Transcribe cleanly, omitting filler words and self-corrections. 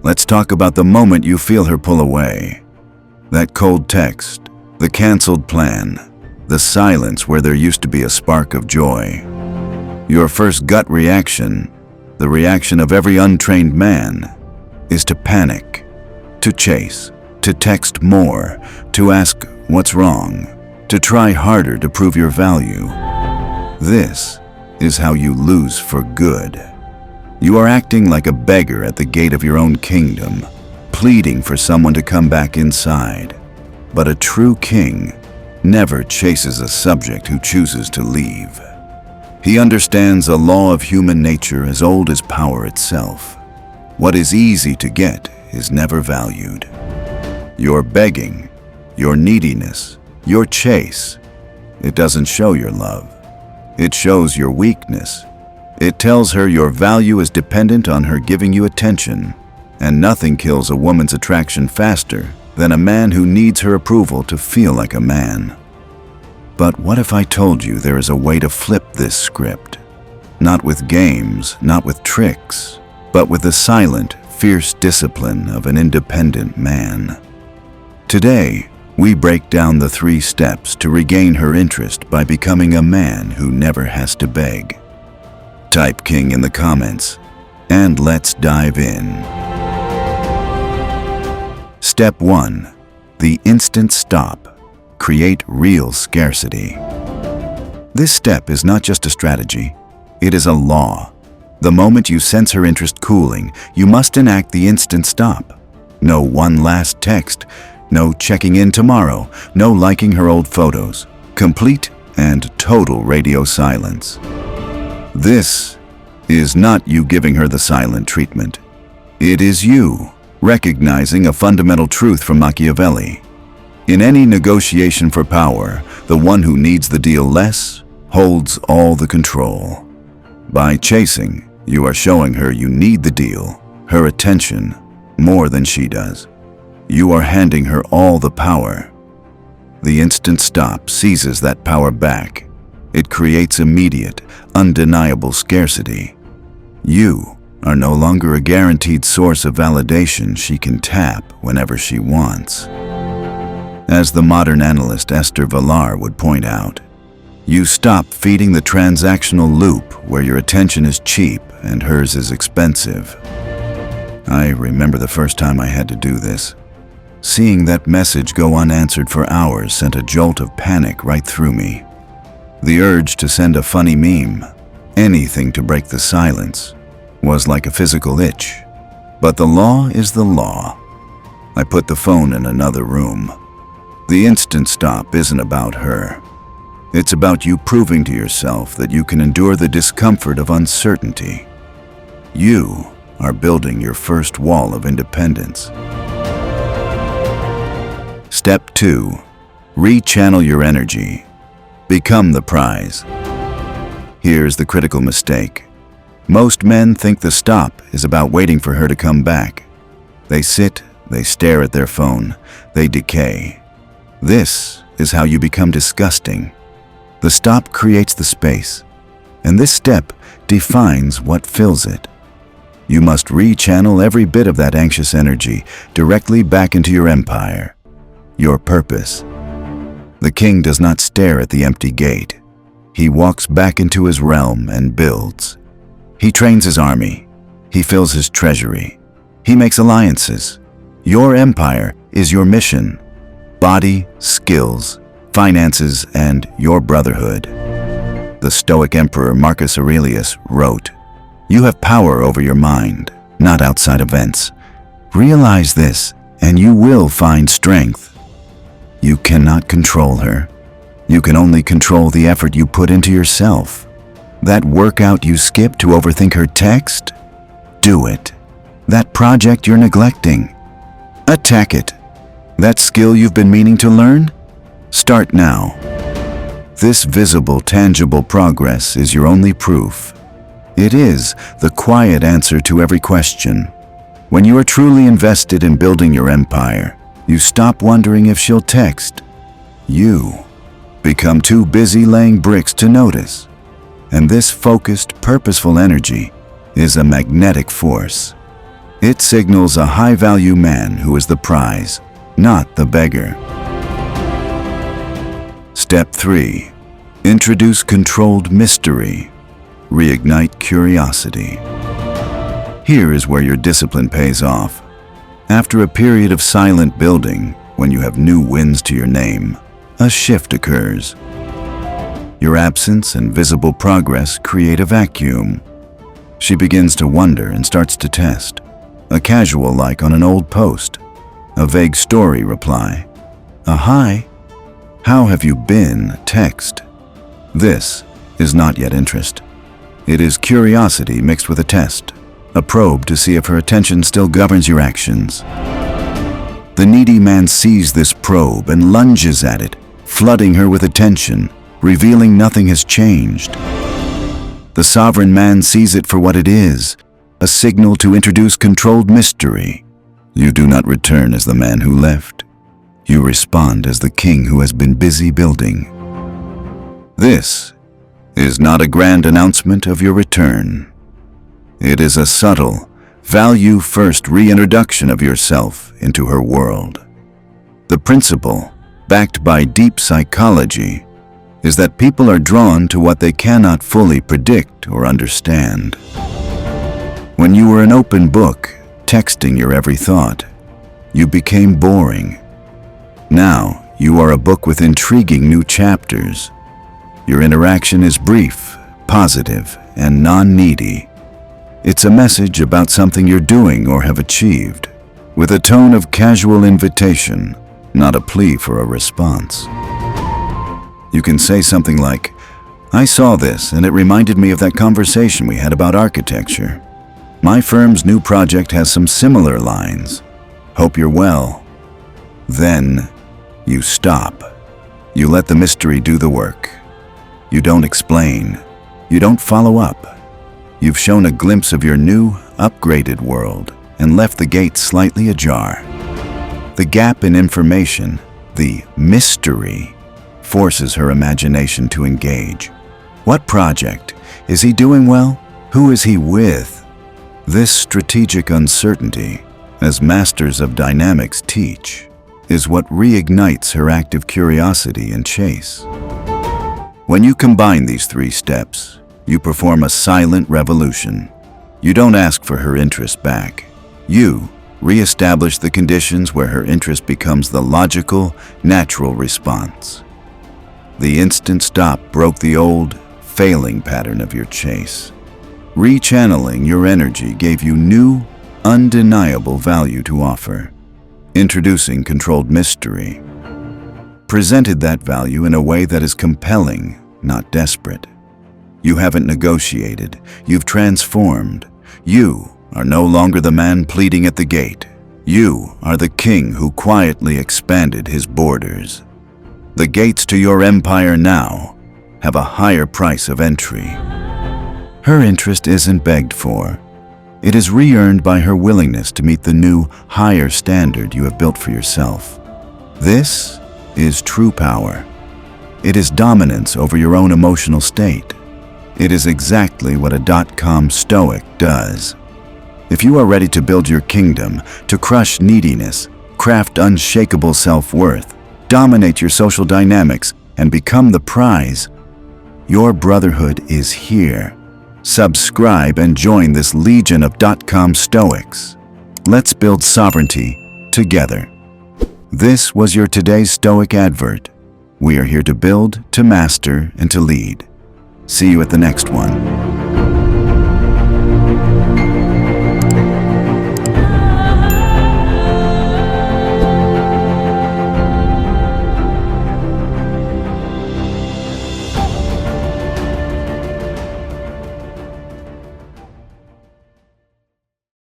Let's talk about the moment you feel her pull away. That cold text, the canceled plan, the silence where there used to be a spark of joy. Your first gut reaction, the reaction of every untrained man, is to panic, to chase, to text more, to ask what's wrong, to try harder to prove your value. This is how you lose for good. You are acting like a beggar at the gate of your own kingdom, pleading for someone to come back inside. But a true king never chases a subject who chooses to leave. He understands a law of human nature as old as power itself. What is easy to get is never valued. Your begging, your neediness, your chase, it doesn't show your love. It shows your weakness. It tells her your value is dependent on her giving you attention, and nothing kills a woman's attraction faster than a man who needs her approval to feel like a man. But what if I told you there is a way to flip this script? Not with games, not with tricks, but with the silent, fierce discipline of an independent man. Today, we break down the 3 steps to regain her interest by becoming a man who never has to beg. Type King in the comments, and let's dive in. Step 1. The instant stop. Create real scarcity. This step is not just a strategy, it is a law. The moment you sense her interest cooling, you must enact the instant stop. No one last text, no checking in tomorrow, no liking her old photos. Complete and total radio silence. This is not you giving her the silent treatment. It is you recognizing a fundamental truth from Machiavelli. In any negotiation for power, the one who needs the deal less holds all the control. By chasing, you are showing her you need the deal, her attention, more than she does. You are handing her all the power. The instant stop seizes that power back. It creates immediate, undeniable scarcity. You are no longer a guaranteed source of validation she can tap whenever she wants. As the modern analyst Esther Villar would point out, you stop feeding the transactional loop where your attention is cheap and hers is expensive. I remember the first time I had to do this. Seeing that message go unanswered for hours sent a jolt of panic right through me. The urge to send a funny meme, anything to break the silence, was like a physical itch. But the law is the law. I put the phone in another room. The instant stop isn't about her. It's about you proving to yourself that you can endure the discomfort of uncertainty. You are building your first wall of independence. Step 2. Rechannel your energy. Become the prize. Here's the critical mistake. Most men think the stop is about waiting for her to come back. They sit, they stare at their phone, they decay. This is how you become disgusting. The stop creates the space, and this step defines what fills it. You must rechannel every bit of that anxious energy directly back into your empire, your purpose. The king does not stare at the empty gate. He walks back into his realm and builds. He trains his army. He fills his treasury. He makes alliances. Your empire is your mission. Body, skills, finances, and your brotherhood. The Stoic Emperor Marcus Aurelius wrote, "You have power over your mind, not outside events. Realize this, and you will find strength." You cannot control her. You can only control the effort you put into yourself. That workout you skip to overthink her text? Do it. That project you're neglecting? Attack it. That skill you've been meaning to learn? Start now. This visible, tangible progress is your only proof. It is the quiet answer to every question. When you are truly invested in building your empire, you stop wondering if she'll text. You become too busy laying bricks to notice. And this focused, purposeful energy is a magnetic force. It signals a high-value man who is the prize, not the beggar. Step 3. Introduce controlled mystery. Reignite curiosity. Here is where your discipline pays off. After a period of silent building, when you have new wins to your name, a shift occurs. Your absence and visible progress create a vacuum. She begins to wonder and starts to test. A casual like on an old post. A vague story reply. A hi, how have you been text. This is not yet interest. It is curiosity mixed with a test, a probe to see if her attention still governs your actions. The needy man sees this probe and lunges at it, flooding her with attention, revealing nothing has changed. The sovereign man sees it for what it is, a signal to introduce controlled mystery. You do not return as the man who left. You respond as the king who has been busy building. This is not a grand announcement of your return. It is a subtle, value-first reintroduction of yourself into her world. The principle, backed by deep psychology, is that people are drawn to what they cannot fully predict or understand. When you were an open book, texting your every thought, you became boring. Now, you are a book with intriguing new chapters. Your interaction is brief, positive, and non-needy. It's a message about something you're doing or have achieved, with a tone of casual invitation, not a plea for a response. You can say something like, I saw this and it reminded me of that conversation we had about architecture. My firm's new project has some similar lines. Hope you're well. Then, you stop. You let the mystery do the work. You don't explain. You don't follow up. You've shown a glimpse of your new, upgraded world and left the gate slightly ajar. The gap in information, the mystery, forces her imagination to engage. What project? Is he doing well? Who is he with? This strategic uncertainty, as masters of dynamics teach, is what reignites her active curiosity and chase. When you combine these 3 steps, you perform a silent revolution. You don't ask for her interest back. You re-establish the conditions where her interest becomes the logical, natural response. The instant stop broke the old, failing pattern of your chase. Rechanneling your energy gave you new, undeniable value to offer. Introducing controlled mystery presented that value in a way that is compelling, not desperate. You haven't negotiated, you've transformed. You are no longer the man pleading at the gate. You are the king who quietly expanded his borders. The gates to your empire now have a higher price of entry. Her interest isn't begged for. It is re-earned by her willingness to meet the new, higher standard you have built for yourself. This is true power. It is dominance over your own emotional state. It is exactly what a .com Stoic does. If you are ready to build your kingdom, to crush neediness, craft unshakable self-worth, dominate your social dynamics, and become the prize, your brotherhood is here. Subscribe and join this legion of .com Stoics. Let's build sovereignty together. This was your today's Stoic advert. We are here to build, to master, and to lead. See you at the next one.